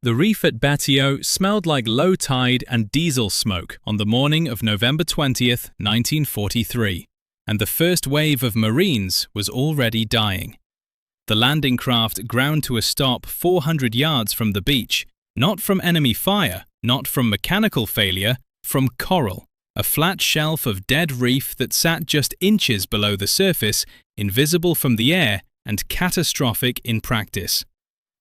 The reef at Betio smelled like low tide and diesel smoke on the morning of November 20th, 1943, and the first wave of Marines was already dying. The landing craft ground to a stop 400 yards from the beach, not from enemy fire, not from mechanical failure, from coral, a flat shelf of dead reef that sat just inches below the surface, invisible from the air and catastrophic in practice.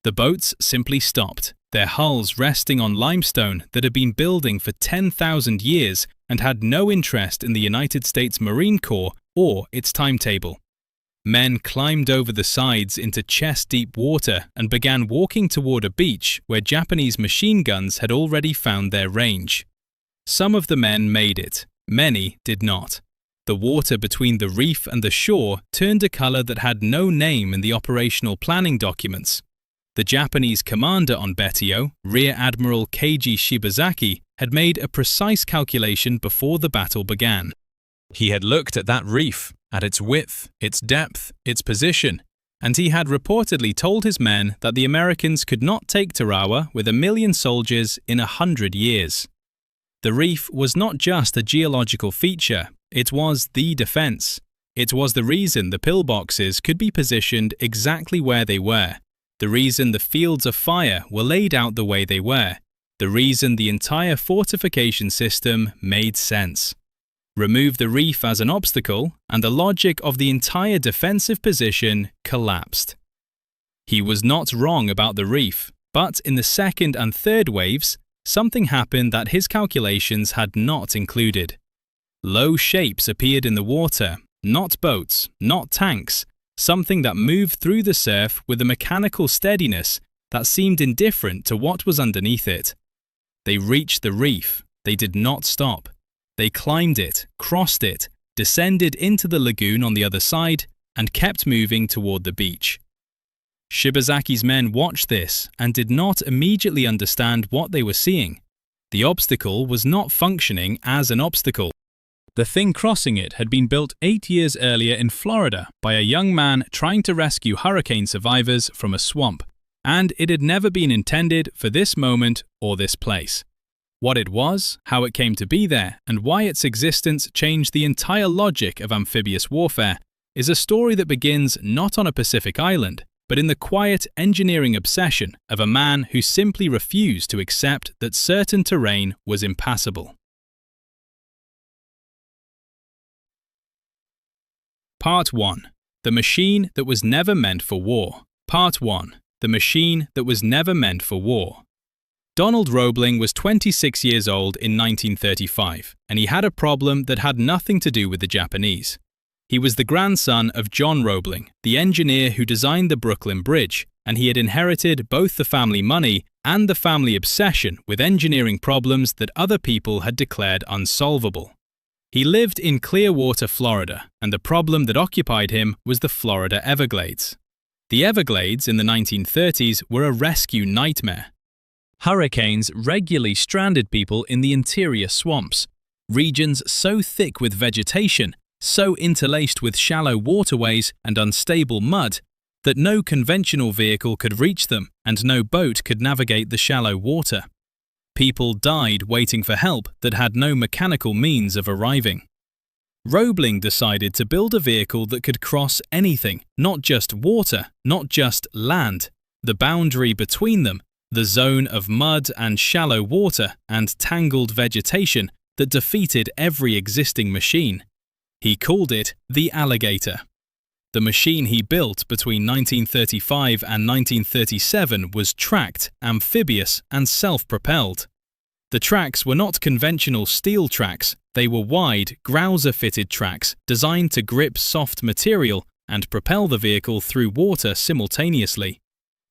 The boats simply stopped, their hulls resting on limestone that had been building for 10,000 years and had no interest in the United States Marine Corps or its timetable. Men climbed over the sides into chest-deep water and began walking toward a beach where Japanese machine guns had already found their range. Some of the men made it, many did not. The water between the reef and the shore turned a color that had no name in the operational planning documents. The Japanese commander on Betio, Rear Admiral Keiji Shibazaki, had made a precise calculation before the battle began. He had looked at that reef, at its width, its depth, its position, and he had reportedly told his men that the Americans could not take Tarawa with 1 million soldiers in 100 years. The reef was not just a geological feature, it was the defense. It was the reason the pillboxes could be positioned exactly where they were, the reason the fields of fire were laid out the way they were, the reason the entire fortification system made sense. Remove the reef as an obstacle, and the logic of the entire defensive position collapsed. He was not wrong about the reef, but in the second and third waves, something happened that his calculations had not included. Low shapes appeared in the water, not boats, not tanks, something that moved through the surf with a mechanical steadiness that seemed indifferent to what was underneath it. They reached the reef, they did not stop. They climbed it, crossed it, descended into the lagoon on the other side, and kept moving toward the beach. Shibazaki's men watched this and did not immediately understand what they were seeing. The obstacle was not functioning as an obstacle. The thing crossing it had been built 8 years earlier in Florida by a young man trying to rescue hurricane survivors from a swamp, and it had never been intended for this moment or this place. What it was, how it came to be there, and why its existence changed the entire logic of amphibious warfare is a story that begins not on a Pacific island, but in the quiet engineering obsession of a man who simply refused to accept that certain terrain was impassable. Part 1. The Machine That Was Never Meant for War. Part 1. The Machine That Was Never Meant for War. Donald Roebling was 26 years old in 1935, and he had a problem that had nothing to do with the Japanese. He was the grandson of John Roebling, the engineer who designed the Brooklyn Bridge, and he had inherited both the family money and the family obsession with engineering problems that other people had declared unsolvable. He lived in Clearwater, Florida, and the problem that occupied him was the Florida Everglades. The Everglades in the 1930s were a rescue nightmare. Hurricanes regularly stranded people in the interior swamps, regions so thick with vegetation, so interlaced with shallow waterways and unstable mud, that no conventional vehicle could reach them and no boat could navigate the shallow water. People died waiting for help that had no mechanical means of arriving. Roebling decided to build a vehicle that could cross anything, not just water, not just land, the boundary between them, the zone of mud and shallow water and tangled vegetation that defeated every existing machine. He called it the Alligator. The machine he built between 1935 and 1937 was tracked, amphibious, and self-propelled. The tracks were not conventional steel tracks, they were wide, Grouser-fitted tracks designed to grip soft material and propel the vehicle through water simultaneously.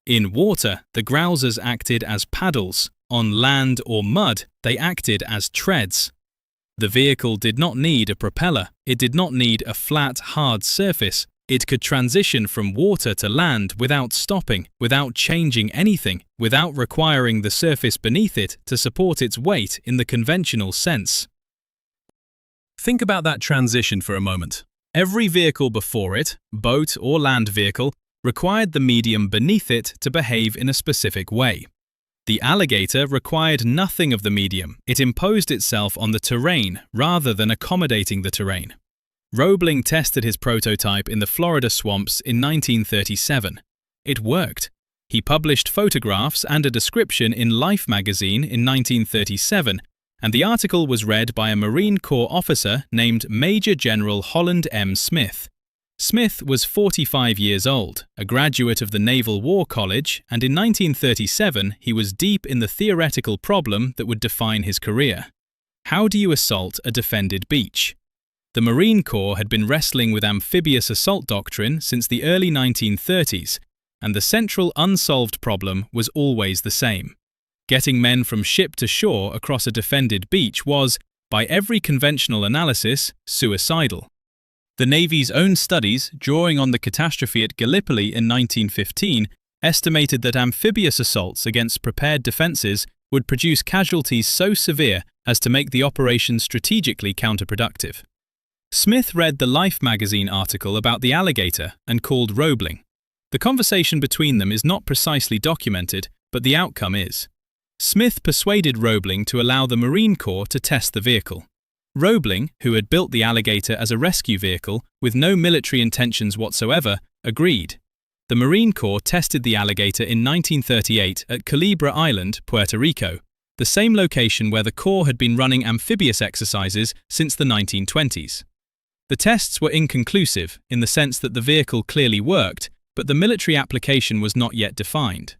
In water, the Grousers acted as paddles. On land or mud, they acted as treads. The vehicle did not need a propeller, it did not need a flat, hard surface. It could transition from water to land without stopping, without changing anything, without requiring the surface beneath it to support its weight in the conventional sense. Think about that transition for a moment. Every vehicle before it, boat or land vehicle, required the medium beneath it to behave in a specific way. The alligator required nothing of the medium. It imposed itself on the terrain rather than accommodating the terrain. Roebling tested his prototype in the Florida swamps in 1937. It worked. He published photographs and a description in Life magazine in 1937, and the article was read by a Marine Corps officer named Major General Holland M. Smith. Smith was 45 years old, a graduate of the Naval War College, and in 1937 he was deep in the theoretical problem that would define his career. How do you assault a defended beach? The Marine Corps had been wrestling with amphibious assault doctrine since the early 1930s, and the central unsolved problem was always the same. Getting men from ship to shore across a defended beach was, by every conventional analysis, suicidal. The Navy's own studies, drawing on the catastrophe at Gallipoli in 1915, estimated that amphibious assaults against prepared defences would produce casualties so severe as to make the operation strategically counterproductive. Smith read the Life magazine article about the alligator and called Roebling. The conversation between them is not precisely documented, but the outcome is. Smith persuaded Roebling to allow the Marine Corps to test the vehicle. Roebling, who had built the alligator as a rescue vehicle with no military intentions whatsoever, agreed. The Marine Corps tested the alligator in 1938 at Culebra Island, Puerto Rico, the same location where the Corps had been running amphibious exercises since the 1920s. The tests were inconclusive in the sense that the vehicle clearly worked, but the military application was not yet defined.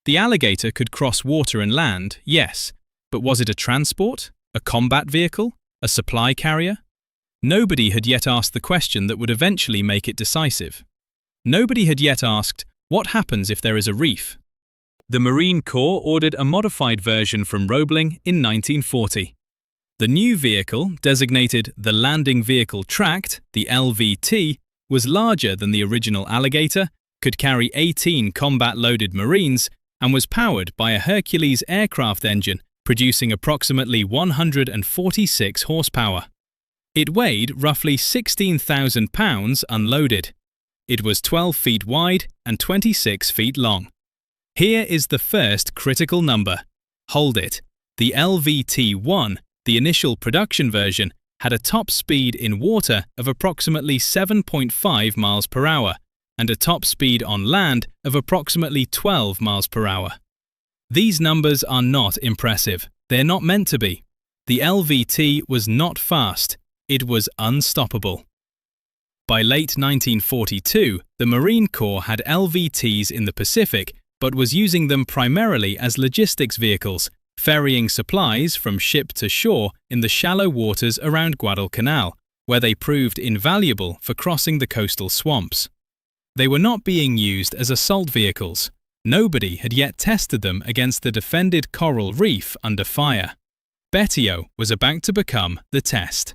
The alligator could cross water and land, yes, but was it a transport, a combat vehicle, a supply carrier? Nobody had yet asked the question that would eventually make it decisive. Nobody had yet asked, what happens if there is a reef? The Marine Corps ordered a modified version from Roebling in 1940. The new vehicle, designated the Landing Vehicle Tracked, the LVT, was larger than the original alligator, could carry 18 combat-loaded Marines, and was powered by a Hercules aircraft engine producing approximately 146 horsepower. It weighed roughly 16,000 pounds unloaded. It was 12 feet wide and 26 feet long. Here is the first critical number. Hold it. The LVT-1, the initial production version, had a top speed in water of approximately 7.5 miles per hour and a top speed on land of approximately 12 miles per hour. These numbers are not impressive. They're not meant to be. The LVT was not fast. It was unstoppable. By late 1942, the Marine Corps had LVTs in the Pacific, but was using them primarily as logistics vehicles, ferrying supplies from ship to shore in the shallow waters around Guadalcanal, where they proved invaluable for crossing the coastal swamps. They were not being used as assault vehicles. Nobody had yet tested them against the defended coral reef under fire. Betio was about to become the test.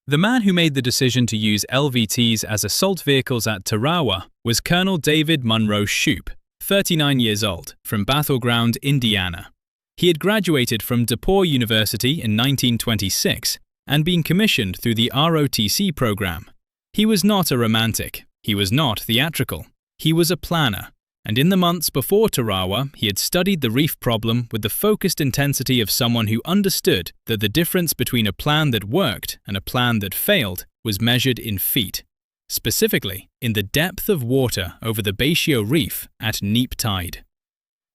The man who made the decision to use LVTs as assault vehicles at Tarawa was Colonel David Munro Shoup, 39 years old, from Battleground, Indiana. He had graduated from DePauw University in 1926 and been commissioned through the ROTC program. He was not a romantic. He was not theatrical. He was a planner. And in the months before Tarawa, he had studied the reef problem with the focused intensity of someone who understood that the difference between a plan that worked and a plan that failed was measured in feet, specifically in the depth of water over the Betio Reef at neap tide.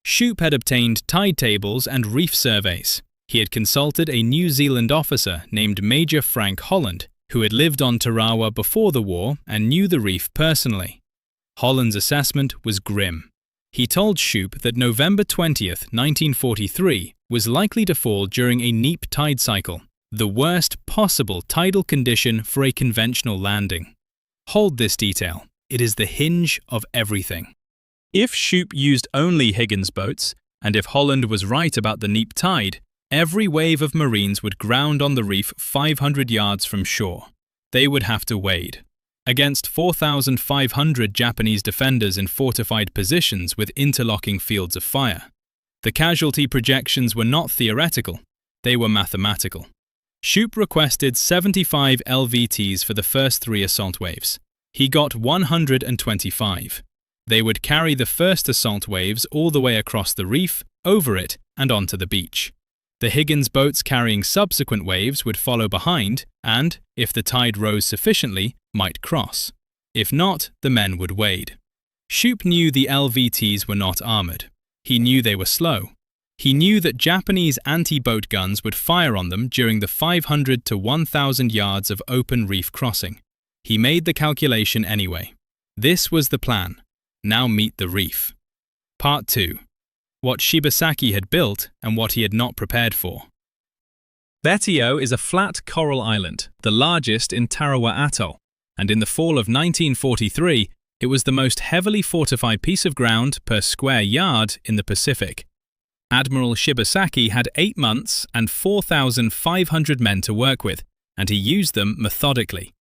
Shoup had obtained tide tables and reef surveys. He had consulted a New Zealand officer named Major Frank Holland, who had lived on Tarawa before the war and knew the reef personally. Holland's assessment was grim. He told Shoup that November 20th, 1943 was likely to fall during a neap tide cycle, the worst possible tidal condition for a conventional landing. Hold this detail. It is the hinge of everything. If Shoup used only Higgins boats, and if Holland was right about the neap tide, every wave of Marines would ground on the reef 500 yards from shore. They would have to wade. Against 4,500 Japanese defenders in fortified positions with interlocking fields of fire. The casualty projections were not theoretical, they were mathematical. Shoup requested 75 LVTs for the first 3 assault waves. He got 125. They would carry the first assault waves all the way across the reef, over it and onto the beach. The Higgins boats carrying subsequent waves would follow behind and, if the tide rose sufficiently, might cross. If not, the men would wade. Shoup knew the LVTs were not armoured. He knew they were slow. He knew that Japanese anti-boat guns would fire on them during the 500 to 1,000 yards of open reef crossing. He made the calculation anyway. This was the plan. Now meet the reef. Part 2. What Shibasaki had built and what he had not prepared for. Betio is a flat coral island, the largest in Tarawa Atoll, and in the fall of 1943, it was the most heavily fortified piece of ground per square yard in the Pacific. Admiral Shibasaki had 8 months and 4,500 men to work with, and he used them methodically.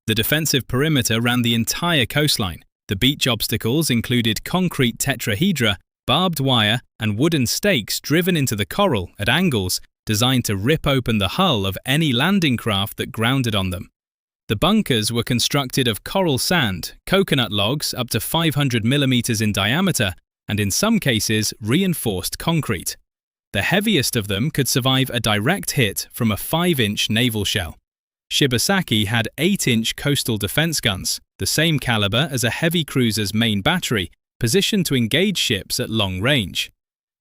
The defensive perimeter ran the entire coastline. The beach obstacles included concrete tetrahedra, barbed wire, and wooden stakes driven into the coral at angles designed to rip open the hull of any landing craft that grounded on them. The bunkers were constructed of coral sand, coconut logs up to 500 millimeters in diameter, and in some cases reinforced concrete. The heaviest of them could survive a direct hit from a 5-inch naval shell. Shibasaki had 8-inch coastal defense guns, the same caliber as a heavy cruiser's main battery, positioned to engage ships at long range.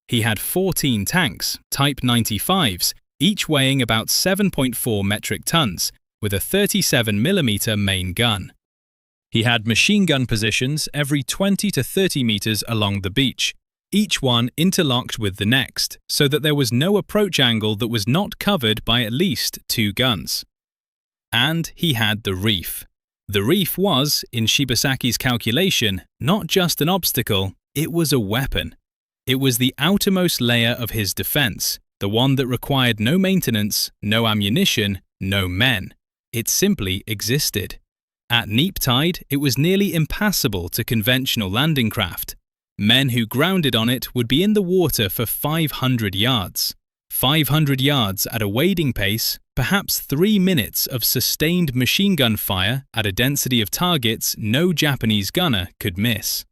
He had 14 tanks, Type 95s, each weighing about 7.4 metric tons, with a 37mm main gun. He had machine gun positions every 20 to 30 meters along the beach, each one interlocked with the next, so that there was no approach angle that was not covered by at least 2 guns. And he had the reef. The reef was, in Shibasaki's calculation, not just an obstacle, it was a weapon. It was the outermost layer of his defense, the one that required no maintenance, no ammunition, no men. It simply existed. At neap tide, it was nearly impassable to conventional landing craft. Men who grounded on it would be in the water for 500 yards. 500 yards at a wading pace, perhaps 3 minutes of sustained machine gun fire at a density of targets no Japanese gunner could miss.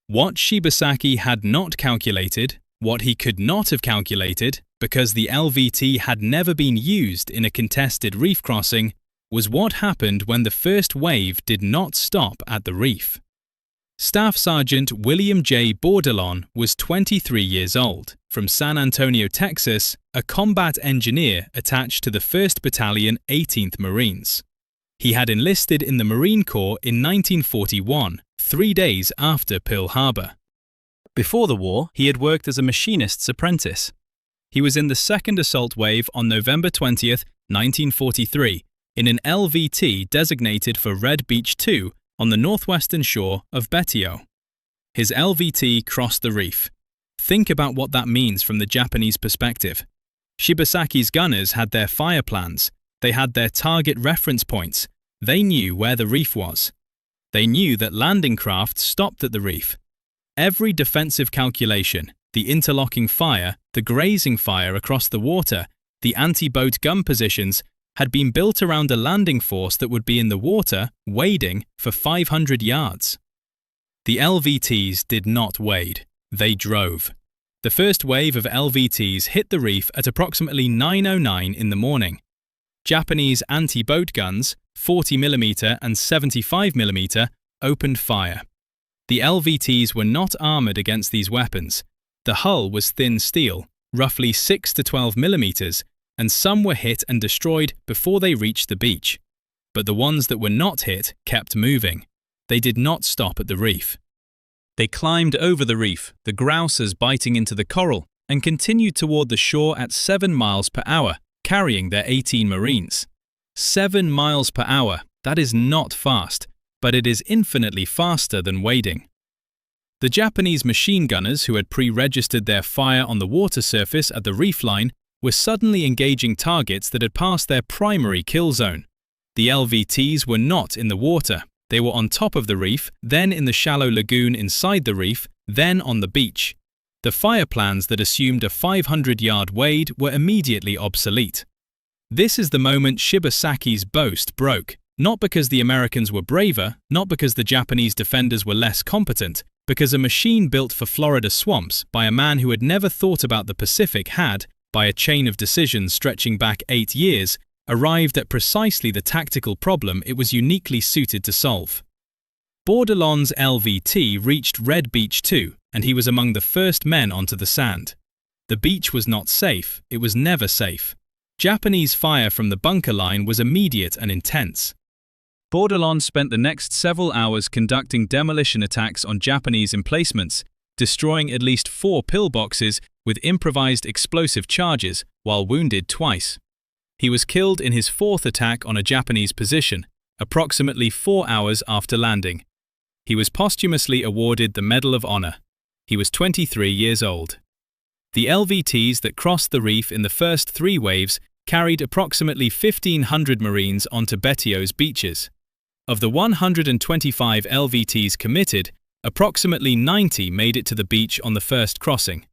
What Shibasaki had not calculated, what he could not have calculated, because the LVT had never been used in a contested reef crossing, was what happened when the first wave did not stop at the reef. Staff Sergeant William J. Bordelon was 23 years old, from San Antonio, Texas, a combat engineer attached to the 1st Battalion 18th Marines. He had enlisted in the Marine Corps in 1941, 3 days after Pearl Harbor. Before the war, he had worked as a machinist's apprentice. He was in the 2nd Assault Wave on November 20, 1943, in an LVT designated for Red Beach 2 on the northwestern shore of Betio. His LVT crossed the reef. Think about what that means from the Japanese perspective. Shibasaki's gunners had their fire plans. They had their target reference points. They knew where the reef was. They knew that landing craft stopped at the reef. Every defensive calculation, the interlocking fire, the grazing fire across the water, the anti-boat gun positions, had been built around a landing force that would be in the water, wading, for 500 yards. The LVTs did not wade. They drove. The first wave of LVTs hit the reef at approximately 9:09 in the morning. Japanese anti-boat guns, 40mm and 75mm, opened fire. The LVTs were not armoured against these weapons. The hull was thin steel, roughly 6 to 12mm, and some were hit and destroyed before they reached the beach. But the ones that were not hit kept moving. They did not stop at the reef. They climbed over the reef, the grousers biting into the coral, and continued toward the shore at 7 miles per hour, carrying their 18 Marines. 7 miles per hour, that is not fast, but it is infinitely faster than wading. The Japanese machine gunners who had pre-registered their fire on the water surface at the reef line were suddenly engaging targets that had passed their primary kill zone. The LVTs were not in the water. They were on top of the reef, then in the shallow lagoon inside the reef, then on the beach. The fire plans that assumed a 500-yard wade were immediately obsolete. This is the moment Shibasaki's boast broke, not because the Americans were braver, not because the Japanese defenders were less competent, because a machine built for Florida swamps by a man who had never thought about the Pacific had, by a chain of decisions stretching back 8 years, arrived at precisely the tactical problem it was uniquely suited to solve. Bordelon's LVT reached Red Beach 2, and he was among the first men onto the sand. The beach was not safe, it was never safe. Japanese fire from the bunker line was immediate and intense. Bordelon spent the next several hours conducting demolition attacks on Japanese emplacements, destroying at least 4 pillboxes with improvised explosive charges, while wounded twice. He was killed in his 4th attack on a Japanese position, approximately 4 hours after landing. He was posthumously awarded the Medal of Honor. He was 23 years old. The LVTs that crossed the reef in the first 3 waves carried approximately 1,500 Marines onto Betio's beaches. Of the 125 LVTs committed, approximately 90 made it to the beach on the first crossing.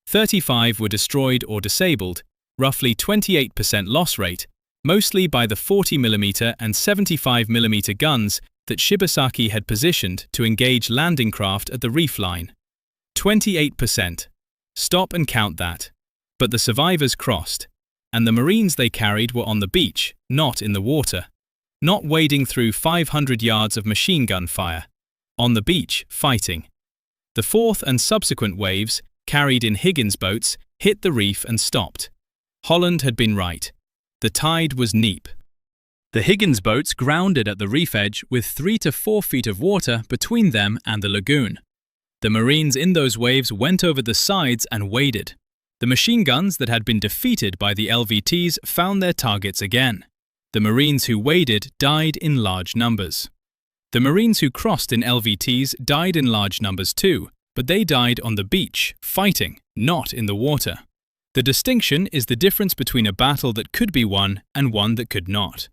35 were destroyed or disabled, roughly 28% loss rate, mostly by the 40mm and 75mm guns that Shibasaki had positioned to engage landing craft at the reef line. 28%. Stop and count that. But the survivors crossed, and the Marines they carried were on the beach, not in the water. Not wading through 500 yards of machine gun fire. On the beach, fighting. The 4th and subsequent waves, carried in Higgins boats, hit the reef and stopped. Holland had been right. The tide was neap. The Higgins boats grounded at the reef edge with 3 to 4 feet of water between them and the lagoon. The Marines in those waves went over the sides and waded. The machine guns that had been defeated by the LVTs found their targets again. The Marines who waded died in large numbers. The Marines who crossed in LVTs died in large numbers too, but they died on the beach, fighting, not in the water. The distinction is the difference between a battle that could be won and one that could not.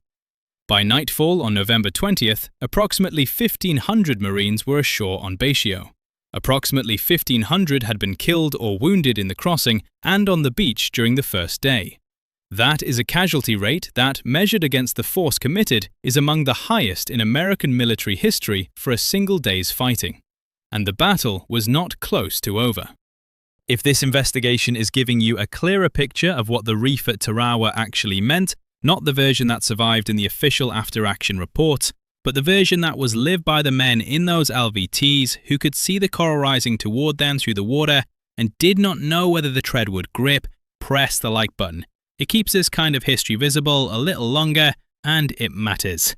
By nightfall on November 20th, approximately 1,500 Marines were ashore on Betio. Approximately 1,500 had been killed or wounded in the crossing and on the beach during the first day. That is a casualty rate that, measured against the force committed, is among the highest in American military history for a single day's fighting. And the battle was not close to over. If this investigation is giving you a clearer picture of what the reef at Tarawa actually meant, not the version that survived in the official after-action report, but the version that was lived by the men in those LVTs who could see the coral rising toward them through the water and did not know whether the tread would grip, press the like button. It keeps this kind of history visible a little longer, and it matters.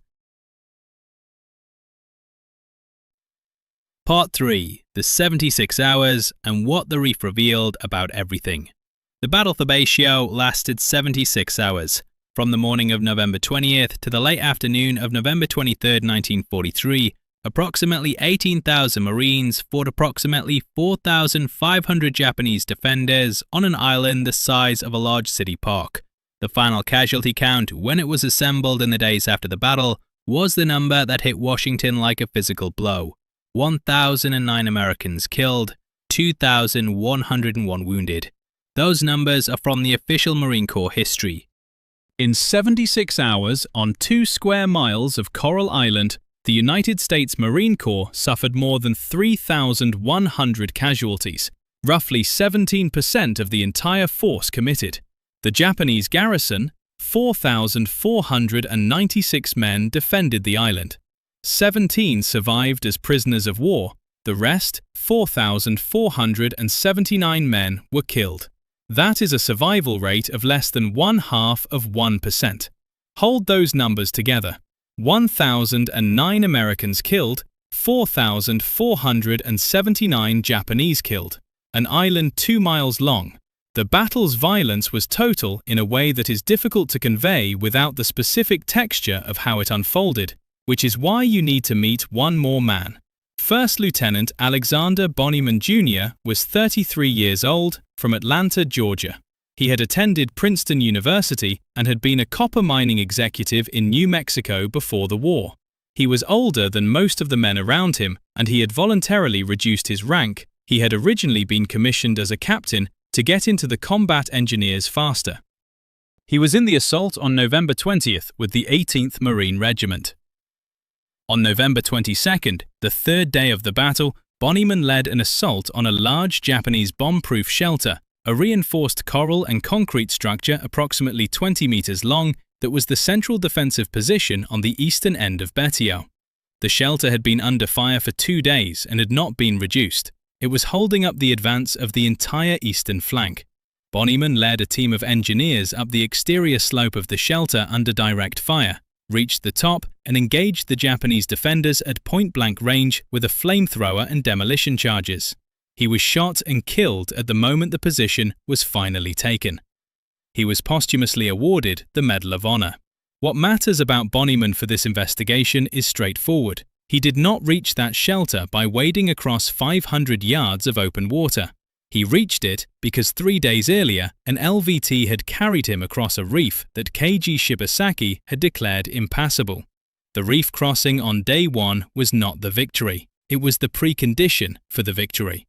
Part 3. The 76 Hours and what the reef revealed about everything. The battle for Betio lasted 76 hours, from the morning of November 20th to the late afternoon of November 23rd, 1943. Approximately 18,000 Marines fought approximately 4,500 Japanese defenders on an island the size of a large city park. The final casualty count, when it was assembled in the days after the battle, was the number that hit Washington like a physical blow. 1,009 Americans killed, 2,101 wounded. Those numbers are from the official Marine Corps history. In 76 hours on 2 square miles of Coral Island, the United States Marine Corps suffered more than 3,100 casualties, roughly 17% of the entire force committed. The Japanese garrison, 4,496 men defended the island. 17 survived as prisoners of war. The rest, 4,479 men, were killed. That is a survival rate of less than 0.5%. Hold those numbers together. 1,009 Americans killed, 4,479 Japanese killed. An island 2 miles long. The battle's violence was total in a way that is difficult to convey without the specific texture of how it unfolded, which is why you need to meet one more man. First Lieutenant Alexander Bonnyman Jr. was 33 years old, from Atlanta, Georgia. He had attended Princeton University and had been a copper mining executive in New Mexico before the war. He was older than most of the men around him, and he had voluntarily reduced his rank. He had originally been commissioned as a captain to get into the combat engineers faster. He was in the assault on November 20th with the 18th Marine Regiment. On November 22nd, the third day of the battle, Bonnyman led an assault on a large Japanese bomb-proof shelter, a reinforced coral and concrete structure approximately 20 meters long that was the central defensive position on the eastern end of Betio. The shelter had been under fire for 2 days and had not been reduced. It was holding up the advance of the entire eastern flank. Bonnyman led a team of engineers up the exterior slope of the shelter under direct fire, reached the top, and engaged the Japanese defenders at point-blank range with a flamethrower and demolition charges. He was shot and killed at the moment the position was finally taken. He was posthumously awarded the Medal of Honor. What matters about Bonnyman for this investigation is straightforward. He did not reach that shelter by wading across 500 yards of open water. He reached it because 3 days earlier, an LVT had carried him across a reef that KG Shibasaki had declared impassable. The reef crossing on day 1 was not the victory. It was the precondition for the victory.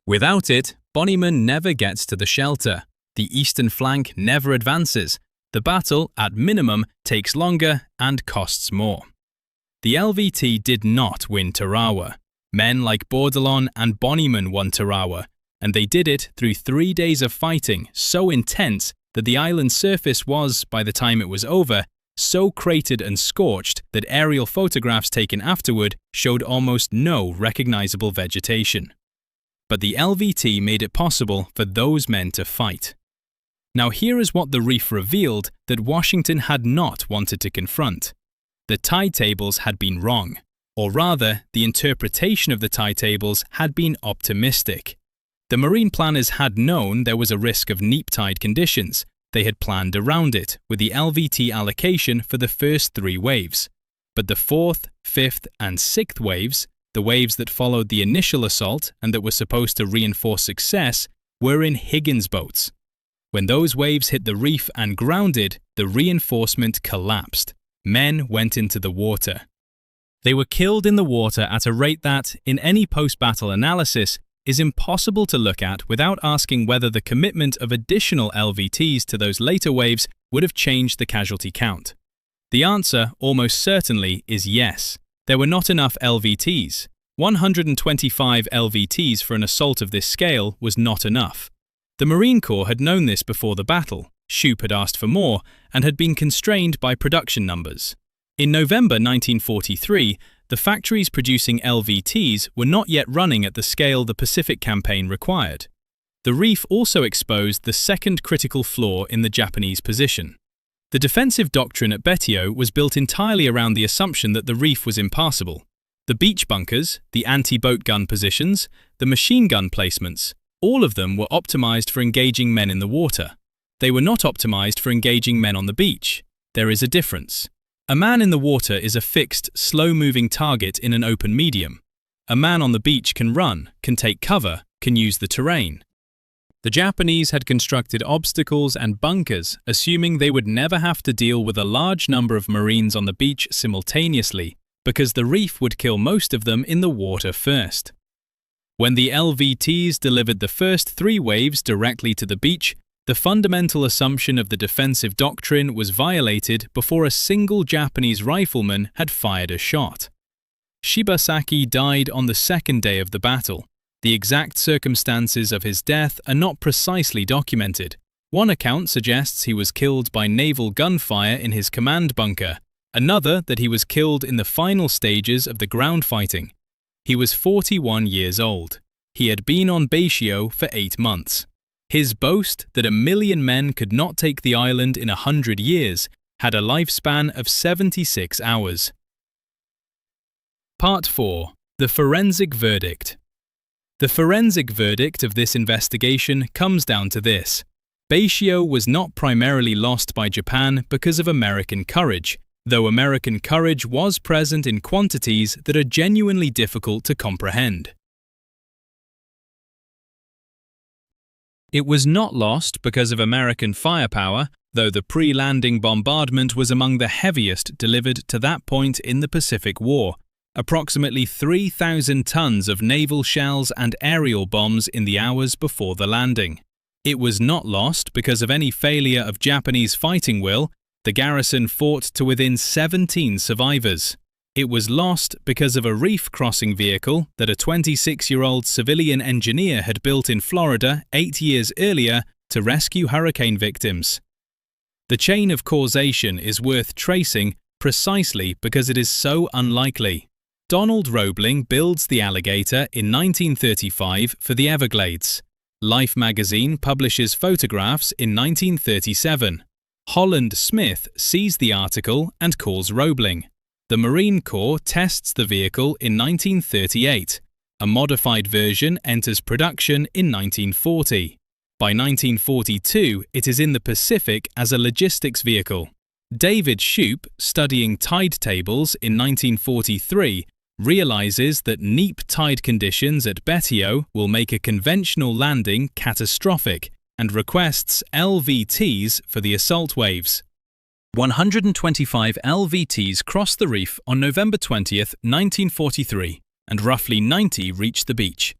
Without it, Bonnyman never gets to the shelter. The eastern flank never advances. The battle, at minimum, takes longer and costs more. The LVT did not win Tarawa. Men like Bordelon and Bonnyman won Tarawa, and they did it through 3 days of fighting so intense that the island's surface was, by the time it was over, so cratered and scorched that aerial photographs taken afterward showed almost no recognizable vegetation. But the LVT made it possible for those men to fight. Now here is what the reef revealed that Washington had not wanted to confront. The tide tables had been wrong, or rather, the interpretation of the tide tables had been optimistic. The marine planners had known there was a risk of neap tide conditions. They had planned around it with the LVT allocation for the first 3 waves. But the 4th, 5th, and 6th waves, the waves that followed the initial assault and that were supposed to reinforce success, were in Higgins boats. When those waves hit the reef and grounded, the reinforcement collapsed. Men went into the water. They were killed in the water at a rate that, in any post-battle analysis, is impossible to look at without asking whether the commitment of additional LVTs to those later waves would have changed the casualty count. The answer, almost certainly, is yes. There were not enough LVTs. 125 LVTs for an assault of this scale was not enough. The Marine Corps had known this before the battle. Shoup had asked for more and had been constrained by production numbers. In November 1943, the factories producing LVTs were not yet running at the scale the Pacific Campaign required. The reef also exposed the second critical flaw in the Japanese position. The defensive doctrine at Betio was built entirely around the assumption that the reef was impassable. The beach bunkers, the anti-boat gun positions, the machine gun placements, all of them were optimized for engaging men in the water. They were not optimized for engaging men on the beach. There is a difference. A man in the water is a fixed, slow-moving target in an open medium. A man on the beach can run, can take cover, can use the terrain. The Japanese had constructed obstacles and bunkers, assuming they would never have to deal with a large number of Marines on the beach simultaneously, because the reef would kill most of them in the water first. When the LVTs delivered the first 3 waves directly to the beach, the fundamental assumption of the defensive doctrine was violated before a single Japanese rifleman had fired a shot. Shibasaki died on the 2nd day of the battle. The exact circumstances of his death are not precisely documented. One account suggests he was killed by naval gunfire in his command bunker, another that he was killed in the final stages of the ground fighting. He was 41 years old. He had been on Betio for 8 months. His boast that 1 million men could not take the island in 100 years had a lifespan of 76 hours. Part 4. The Forensic Verdict. The forensic verdict of this investigation comes down to this. Betio was not primarily lost by Japan because of American courage, though American courage was present in quantities that are genuinely difficult to comprehend. It was not lost because of American firepower, though the pre-landing bombardment was among the heaviest delivered to that point in the Pacific War, approximately 3,000 tons of naval shells and aerial bombs in the hours before the landing. It was not lost because of any failure of Japanese fighting will. The garrison fought to within 17 survivors. It was lost because of a reef crossing vehicle that a 26-year-old civilian engineer had built in Florida 8 years earlier to rescue hurricane victims. The chain of causation is worth tracing precisely because it is so unlikely. Donald Roebling builds the alligator in 1935 for the Everglades. Life magazine publishes photographs in 1937. Holland Smith sees the article and calls Roebling. The Marine Corps tests the vehicle in 1938. A modified version enters production in 1940. By 1942, it is in the Pacific as a logistics vehicle. David Shoup, studying tide tables in 1943, realizes that neap tide conditions at Betio will make a conventional landing catastrophic and requests LVTs for the assault waves. 125 LVTs crossed the reef on November 20, 1943, and roughly 90 reached the beach.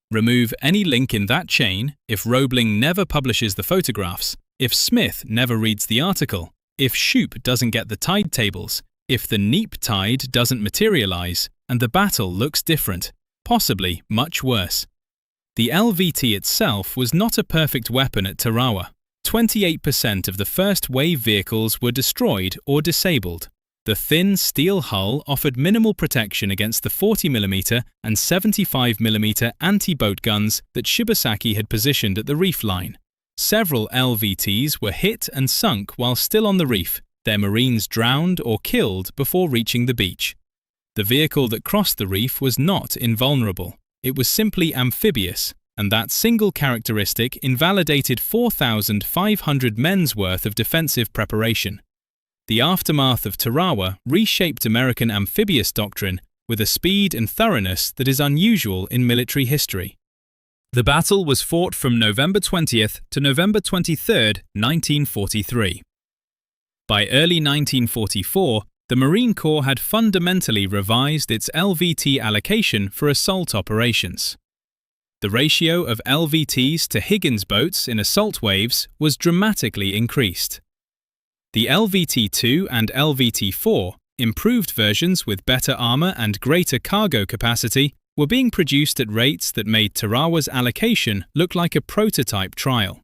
Remove any link in that chain if Roebling never publishes the photographs, if Smith never reads the article, if Shoup doesn't get the tide tables, if the neap tide doesn't materialize, and the battle looks different, possibly much worse. The LVT itself was not a perfect weapon at Tarawa. 28% of the first wave vehicles were destroyed or disabled. The thin steel hull offered minimal protection against the 40mm and 75mm anti-boat guns that Shibasaki had positioned at the reef line. Several LVTs were hit and sunk while still on the reef, their marines drowned or killed before reaching the beach. The vehicle that crossed the reef was not invulnerable. It was simply amphibious, and that single characteristic invalidated 4,500 men's worth of defensive preparation. The aftermath of Tarawa reshaped American amphibious doctrine with a speed and thoroughness that is unusual in military history. The battle was fought from November 20th to November 23rd, 1943. By early 1944, the Marine Corps had fundamentally revised its LVT allocation for assault operations. The ratio of LVTs to Higgins boats in assault waves was dramatically increased. The LVT-2 and LVT-4, improved versions with better armor and greater cargo capacity, were being produced at rates that made Tarawa's allocation look like a prototype trial.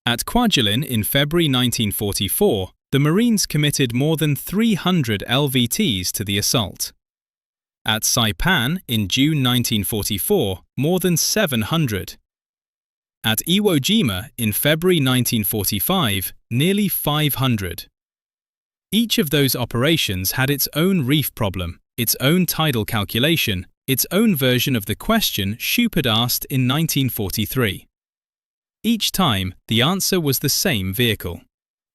At Kwajalein in February 1944, the Marines committed more than 300 LVTs to the assault. At Saipan in June 1944, more than 700. At Iwo Jima in February 1945, nearly 500. Each of those operations had its own reef problem, its own tidal calculation, its own version of the question Shoup had asked in 1943. Each time, the answer was the same vehicle.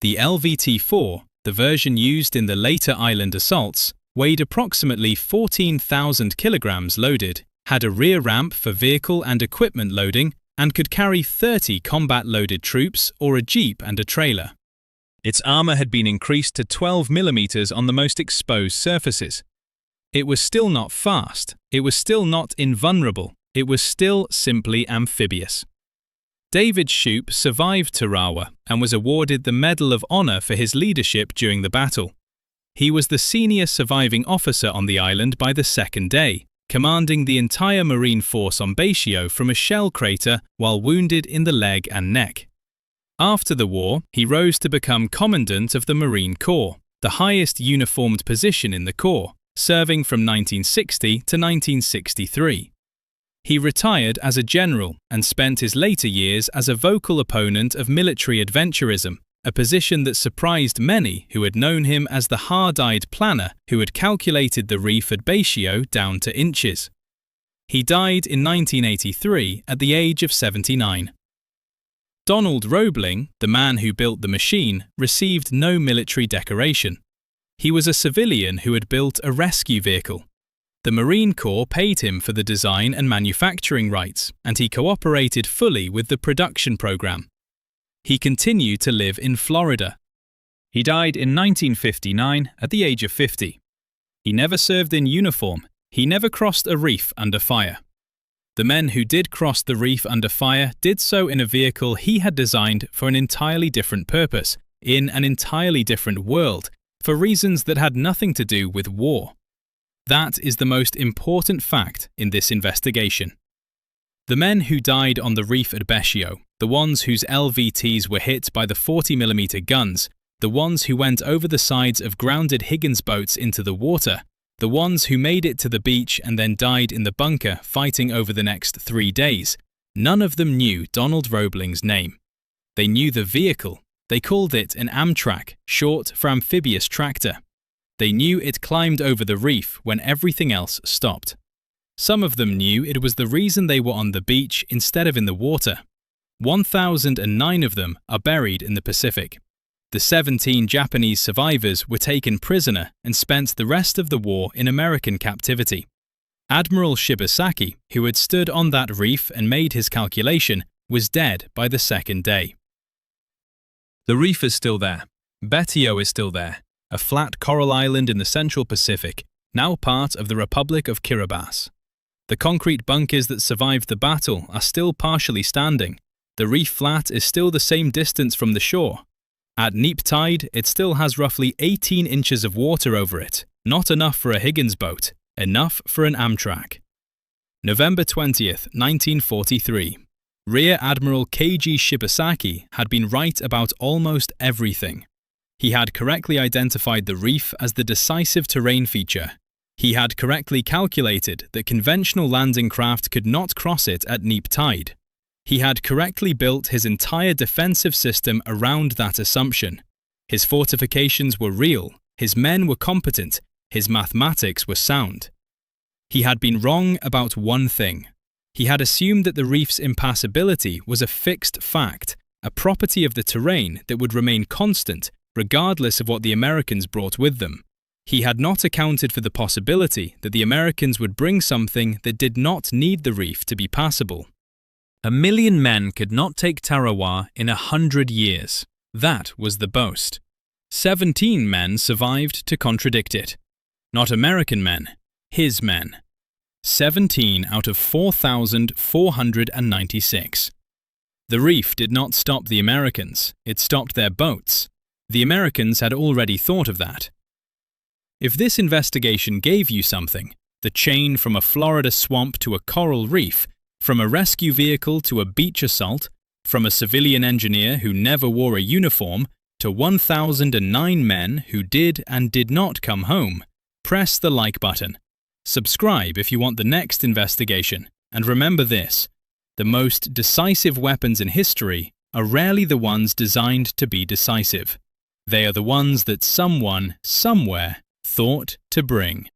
The LVT-4, the version used in the later island assaults, weighed approximately 14,000 kilograms loaded, had a rear ramp for vehicle and equipment loading, and could carry 30 combat-loaded troops or a jeep and a trailer. Its armor had been increased to 12 millimeters on the most exposed surfaces. It was still not fast, it was still not invulnerable, it was still simply amphibious. David Shoup survived Tarawa and was awarded the Medal of Honor for his leadership during the battle. He was the senior surviving officer on the island by the second day, commanding the entire Marine force on Betio from a shell crater while wounded in the leg and neck. After the war, he rose to become Commandant of the Marine Corps, the highest uniformed position in the Corps, serving from 1960 to 1963. He retired as a general and spent his later years as a vocal opponent of military adventurism, a position that surprised many who had known him as the hard-eyed planner who had calculated the reef at Betio down to inches. He died in 1983 at the age of 79. Donald Roebling, the man who built the machine, received no military decoration. He was a civilian who had built a rescue vehicle. The Marine Corps paid him for the design and manufacturing rights, and he cooperated fully with the production program. He continued to live in Florida. He died in 1959 at the age of 50. He never served in uniform. He never crossed a reef under fire. The men who did cross the reef under fire did so in a vehicle he had designed for an entirely different purpose, in an entirely different world, for reasons that had nothing to do with war. That is the most important fact in this investigation. The men who died on the reef at Bescio, the ones whose LVTs were hit by the 40mm guns, the ones who went over the sides of grounded Higgins boats into the water, the ones who made it to the beach and then died in the bunker fighting over the next 3 days, none of them knew Donald Roebling's name. They knew the vehicle. They called it an Amtrak, short for amphibious tractor. They knew it climbed over the reef when everything else stopped. Some of them knew it was the reason they were on the beach instead of in the water. 1,009 of them are buried in the Pacific. The 17 Japanese survivors were taken prisoner and spent the rest of the war in American captivity. Admiral Shibasaki, who had stood on that reef and made his calculation, was dead by the second day. The reef is still there. Betio is still there, a flat coral island in the Central Pacific, now part of the Republic of Kiribati. The concrete bunkers that survived the battle are still partially standing. The reef flat is still the same distance from the shore. At neap tide, it still has roughly 18 inches of water over it, not enough for a Higgins boat, enough for an Amtrak. November 20th, 1943. Rear Admiral Keiji Shibasaki had been right about almost everything. He had correctly identified the reef as the decisive terrain feature. He had correctly calculated that conventional landing craft could not cross it at neap tide. He had correctly built his entire defensive system around that assumption. His fortifications were real, his men were competent, his mathematics were sound. He had been wrong about one thing. He had assumed that the reef's impassability was a fixed fact, a property of the terrain that would remain constant regardless of what the Americans brought with them. He had not accounted for the possibility that the Americans would bring something that did not need the reef to be passable. 1 million men could not take Tarawa in 100 years. That was the boast. 17 men survived to contradict it. Not American men, his men. 17 out of 4,496. The reef did not stop the Americans, it stopped their boats. The Americans had already thought of that. If this investigation gave you something, the chain from a Florida swamp to a coral reef, from a rescue vehicle to a beach assault, from a civilian engineer who never wore a uniform to 1,009 men who did and did not come home, press the like button. Subscribe if you want the next investigation, and remember this: the most decisive weapons in history are rarely the ones designed to be decisive. They are the ones that someone, somewhere, thought to bring.